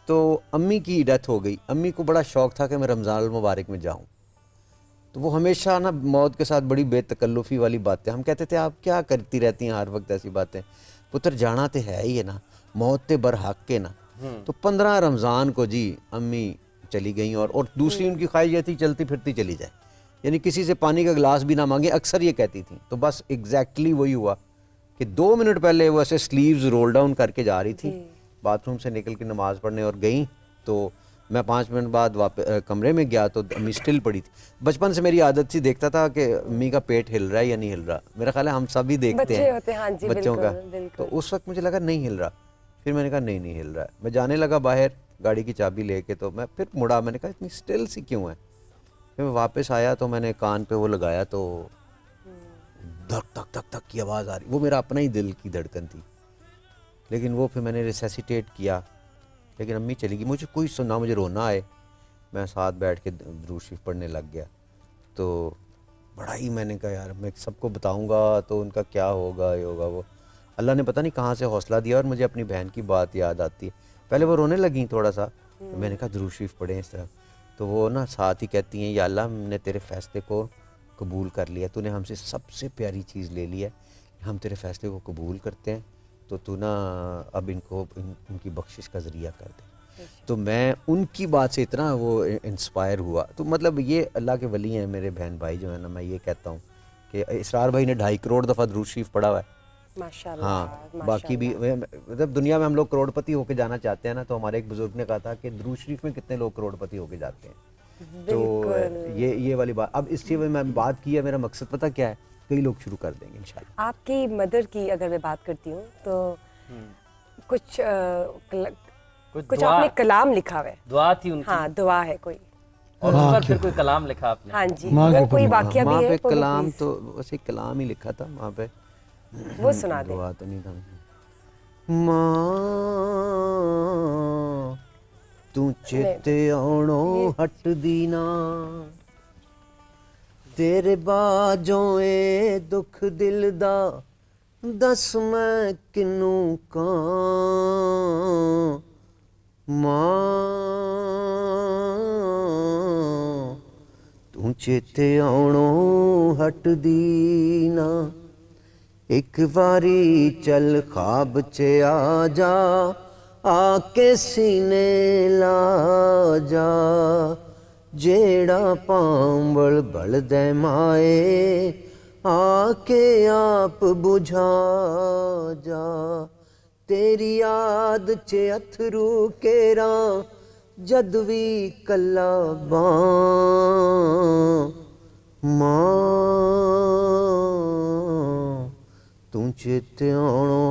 तो अम्मी की डेथ हो गई। अम्मी को बड़ा शौक़ था कि मैं रमज़ान मुबारक में जाऊँ, तो वो हमेशा ना मौत के साथ बड़ी बेतकल्लुफ़ी वाली बातें, हम कहते थे आप क्या करती रहती हैं हर वक्त ऐसी बातें, पुत्र जाना तो है ही है ना, मौत ते बरहक के ना। तो 15 रमज़ान को जी अम्मी चली गई, और दूसरी उनकी ख्वाहिश ये थी चलती फिरती चली जाए, यानी किसी से पानी का गिलास भी ना मांगे, अक्सर ये कहती थी। तो बस एग्जैक्टली वही हुआ कि 2 मिनट पहले वो ऐसे स्लीव्स रोल डाउन करके जा रही थी, बाथरूम से निकल के नमाज़ पढ़ने और गई, तो मैं 5 मिनट बाद वापस कमरे में गया तो अम्मी स्टिल पड़ी थी। बचपन से मेरी आदत थी, देखता था कि अम्मी का पेट हिल रहा है या नहीं हिल रहा, मेरा ख्याल है हम सभी देखते हैं होते हैं, हाँ जी, बच्चों का। बिल्कुल। तो उस वक्त मुझे लगा नहीं हिल रहा, फिर मैंने कहा नहीं हिल रहा है। मैं जाने लगा बाहर गाड़ी की चाबी लेके, तो मैं फिर मुड़ा, मैंने कहा इतनी स्टिल सी क्यों है। फिर मैं वापस आया तो मैंने कान पे वो लगाया तो धक धक धक धक की आवाज़ आ रही, वो मेरा अपना ही दिल की धड़कन थी। लेकिन वो फिर मैंने रिसेसिटेट किया, लेकिन अम्मी चली गई। मुझे कोई सुना, मुझे रोना आए, मैं साथ बैठ के दुरूद शरीफ पढ़ने लग गया। तो बड़ा ही मैंने कहा यार मैं सबको बताऊंगा तो उनका क्या होगा, ये होगा वो। अल्लाह ने पता नहीं कहाँ से हौसला दिया, और मुझे अपनी बहन की बात याद आती है। पहले वो रोने लगी थोड़ा सा, तो मैंने कहा दुरूद शरीफ पढ़ें इस तरह, तो वो ना साथ ही कहती हैं, या अल्लाह हमने तेरे फ़ैसले को कबूल कर लिया, तूने हमसे सबसे प्यारी चीज़ ले ली है, हम तेरे फ़ैसले को कबूल करते हैं, तो तू ना अब इनकी बख्शिश का ज़रिया कर दे। तो मैं उनकी बात से इतना वो इंस्पायर हुआ। तो मतलब ये अल्लाह के वली हैं मेरे बहन भाई जो है ना, मैं ये कहता हूँ कि इसरार भाई ने 2.5 करोड़ दफ़ा दुरूद शरीफ पढ़ा हुआ है। माशाल्लाह, हाँ, बाकी भी माशाल्लाह। मतलब दुनिया में हम लोग करोड़पति होके जाना चाहते हैं ना, तो हमारे एक बुजुर्ग ने कहा था कि दुरूद शरीफ में कितने लोग करोड़पति होके जाते हैं। तो ये वाली बात, अब इससे मैं बात की है, मेरा मकसद पता क्या है, कई लोग शुरू कर देंगे इंशाल्लाह। आपकी मदर की अगर मैं बात करती हूँ तो कुछ कुछ आपने कलाम लिखा हुआ है, दुआ थी उनकी। हाँ, दुआ है कोई, और उस पर फिर कोई कलाम लिखा आपने? हाँ जी, वो कोई वाकया भी माँ है पे वो भी कलाम, please, तो वैसे कलाम ही लिखा था माँ पे, वो सुना दें। दुआ तो नहीं था। माँ तू चेते आउणो हट दी ना, तेरे बाजों ए दुख दिल दा, दस मैं किनू कां। मां तू चेते आउणो हट दी ना, एक बारी चल ख्वाब च आ जा, आके सीने ला जा, जेड़ा पांबल बल दे माए, आके आप बुझा जा, तेरी याद च अथरू केरा, जद भी कला बां। मां तू चेते आउणो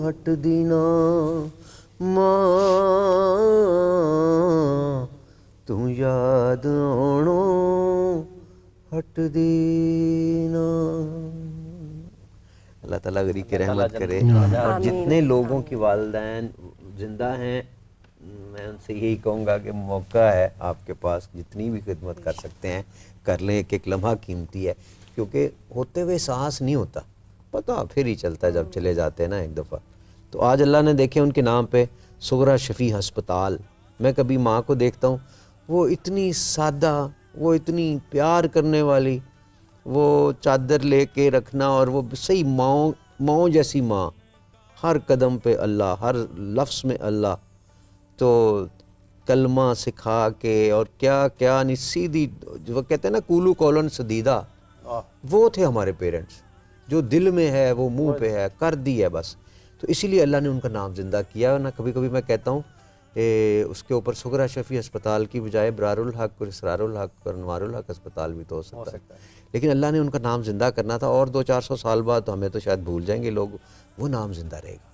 हट दी ना, मां तू याद आउणो हट दी ना। अल्लाह ताला गरीब की रहमत करे, और जितने लोगों की वालिदैन जिंदा हैं, मैं उनसे यही कहूँगा कि मौका है आपके पास, जितनी भी खिदमत कर सकते हैं कर लें, एक एक लम्हा कीमती है, क्योंकि होते हुए साहस नहीं होता, पता फिर ही चलता है जब चले जाते हैं ना एक दफ़ा। तो आज अल्लाह ने देखे उनके नाम पे सुगरा शफ़ी अस्पताल, मैं कभी माँ को देखता हूँ, वो इतनी सादा, वो इतनी प्यार करने वाली, वो चादर लेके रखना, और वो सही माँ जैसी माँ, हर कदम पे अल्लाह, हर लफ्ज़ में अल्लाह। तो कलमा सिखा के और क्या क्या नहीं, सीधी जो वो कहते हैं ना कूलू कौलन सदीदा, वो थे हमारे पेरेंट्स, जो दिल में है वो मुंह पे है, कर दी है बस। तो इसीलिए अल्लाह ने उनका नाम ज़िंदा किया। ना कभी कभी मैं कहता हूँ उसके ऊपर सुगरा शफ़ी अस्पताल की बजाय बरारुल हक और इसरारुल हक और नवारुल हक अस्पताल भी तो हो सकता है, लेकिन अल्लाह ने उनका नाम ज़िंदा करना था, और 200-400 साल बाद तो हमें तो शायद भूल जाएंगे लोग, वो नाम ज़िंदा रहेगा।